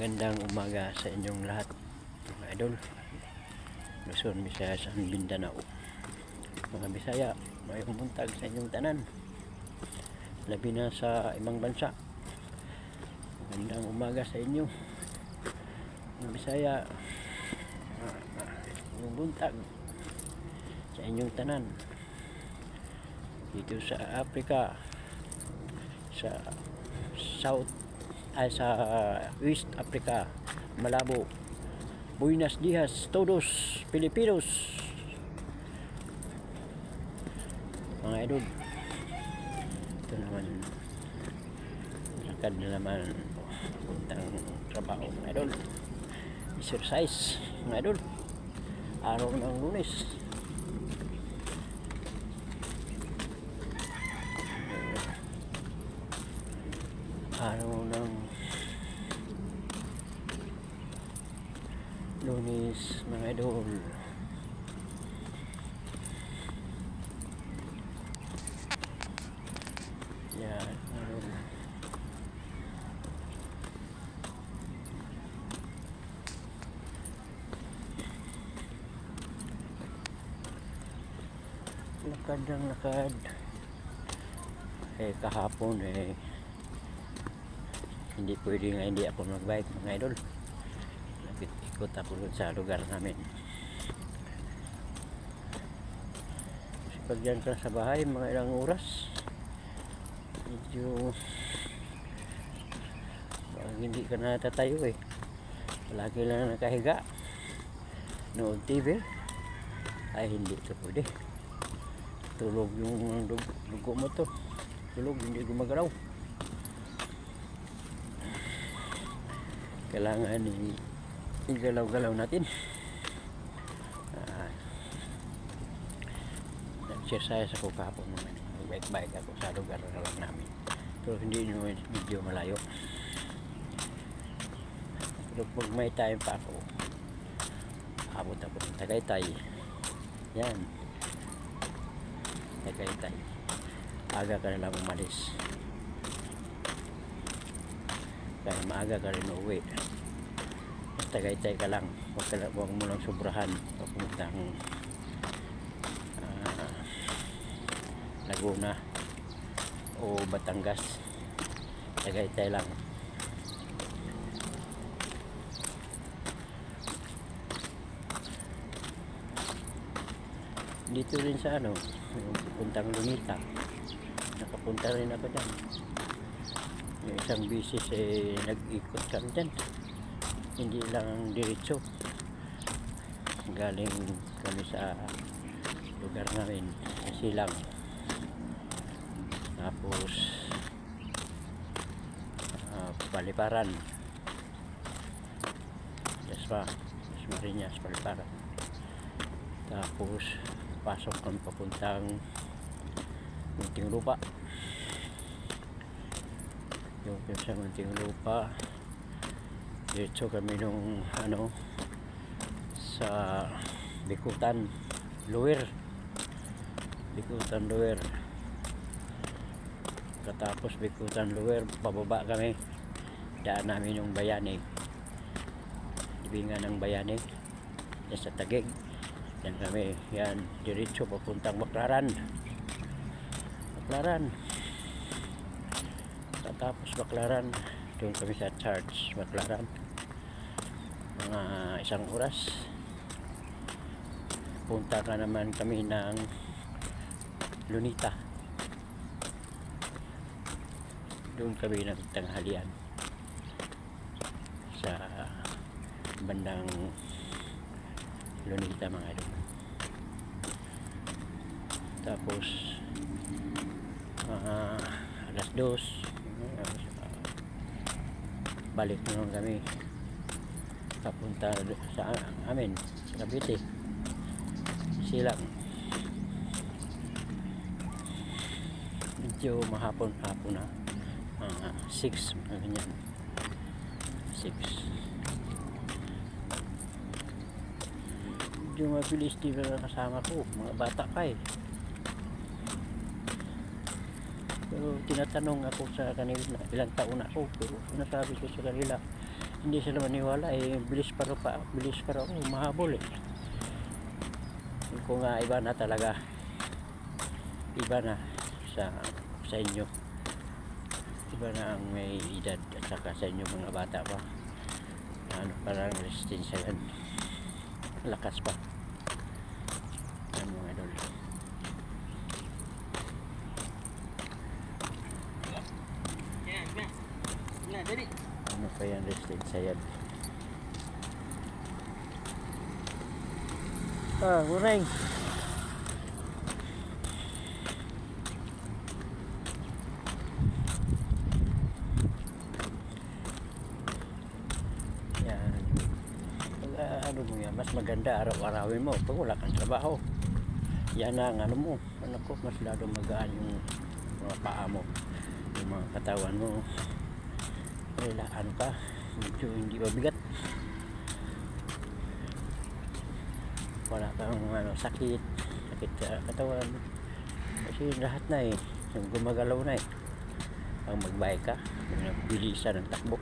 Magandang umaga sa inyong lahat, mga idol. Luzon, Visayas, and Mindanao. Mga Bisaya, mayong buntag sa inyong tanan, labi na sa ibang bansa. Magandang umaga sa inyo, mga Bisaya. Mayong buntag sa inyong tanan dito sa Africa, sa sa West Africa, Malabo. Buenos dias todos Pilipinos, mga idol. Ito naman, lakad na naman puntang trabaho, mga idol. Exercise, mga idol, araw ng Lunes. Araw ng Lunes, mga idol. Yan, idol. Lakad ng lakad. Kahapon hindi pwede nga hindi ako magbike, mga idol. Ikot ako sa lugar namin. Kasi pag dyan ka sa bahay, mga ilang oras, medyo hindi ka natatayo palagi lang nakahiga, nood TV, ay hindi ito pwede. Tulog yung dugo mo to, tulog, hindi gumagalaw. Kailangan igalaw-galaw natin. Exercise ako kahapon naman. Bike ako sa lugar na lang namin. Pero hindi naman medyo malayo. Pero pag may time pa ako, abot ako ng Tagaytay. Yan, Tagaytay. Aga ka na lang umalis, kaya maaga ka rin uwi. Tagaytay ka lang, huwag mo lang sobrahan papuntang Laguna o Batangas. Tagaytay lang. Dito rin sa puntang Lunita, nakapunta rin ako dyan. Yung isang bisis nag-ikot kami dyan, hindi lang diretso. Galing kami sa lugar namin, Silang, tapos Paliparan, Dasmariñas, Paliparan, tapos pasok kami papuntang Muntinlupa. Yung sa Muntinlupa, diretso kami nung sa Bikutan Lower. Katapos Bikutan Lower, pababa kami, daan namin yung Bayani, ibingan ng Bayani yan sa Taguig. Yan kami, yan diretso papuntang Baclaran. Katapos Baclaran, doon kami sa church Baclaran, mga isang oras. Punta ka naman kami ng Lunita, doon kami nagtanghalian sa bandang Lunita, mga idol. Tapos alas 2 balik naman kami papunta sa amin sa Cavite, Silang. Medyo mahapon na, 6, ganyan, 6. Medyo mabilis din na kasama ko, mga bata pa Pero tinatanong ako sa kanila ilang taon ako, pero nasabi ko sa kanila hindi sila maniwala bilis pa rin ako mahabol kung iba na talaga, iba na sa inyo, iba na ang may edad at saka sa inyo mga bata pa, parang resistensya yan, lakas pa yan mga idol. Ano pa yan, resistensya yan. Goreng. Yan. Ano mo yan, mas maganda araw-arawin mo pag wala kang trabaho. Yan ang ano mo, mas lalo magaan yung mga paa mo, yung mga katawan mo. Ano ka, medyo hindi mabigat, wala kang sakit sa katawan kasi lahat na yung gumagalaw na ang magbike ka, bilisan ng takbo,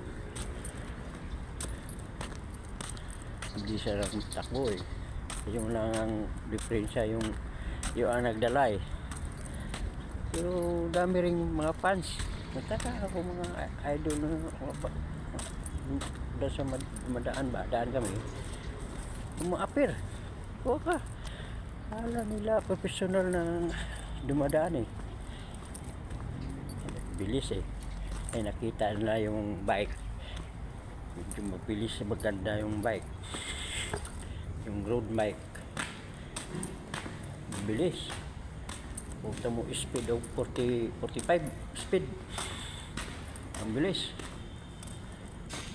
bilisan ng takbo yung lang ang diferensya, yung ang nagdala pero dami rin mga fans. Nagtaka ako mga idol na sa daan kami umaapir. O ka, alam nila professional na dumadaan bilis nakita nila yung bike, medyo mabilis, maganda yung bike, yung road bike, bilis. Punta mo speed of 45 speed, ang bilis.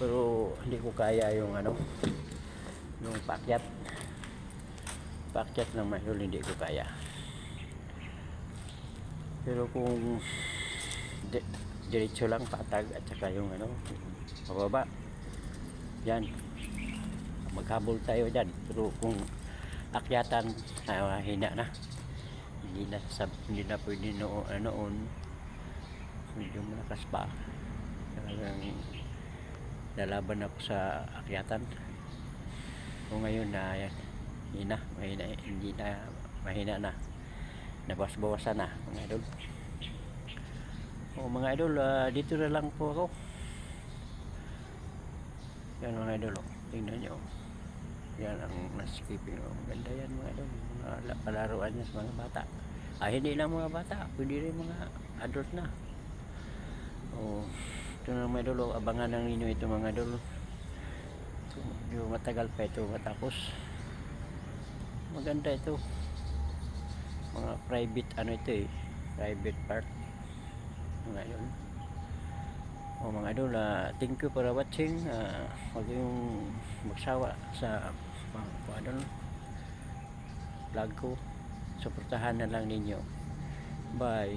Pero hindi ko kaya yung yung paakyat ng mahal, hindi ko kaya. Pero kung diretso lang patag at saka yung pababa, yan maghabol tayo dyan. Pero kung akyatan, hina na, hindi na pwede noon, medyo malakas pa. Talagang lalaban ako sa akyatan. O ngayon mahina na, nabas-bawasan na mga idol. O mga idol, dito na lang po ako. Yan mga idol, tingnan nyo. Yan ang landscaping, ganda yan mga idol, mga palaruan niya sa mga bata. Hindi lang mga bata, pwede rin mga adult na. Ito na mga idol, abangan ng ninyo ito mga idol. Medyo matagal pa ito matapos. Maganda ito, mga private private part mga idol. Mga idol, thank you for watching. Huwag yung magsawa sa mga vlog ko, suportahan na lang ninyo. Bye.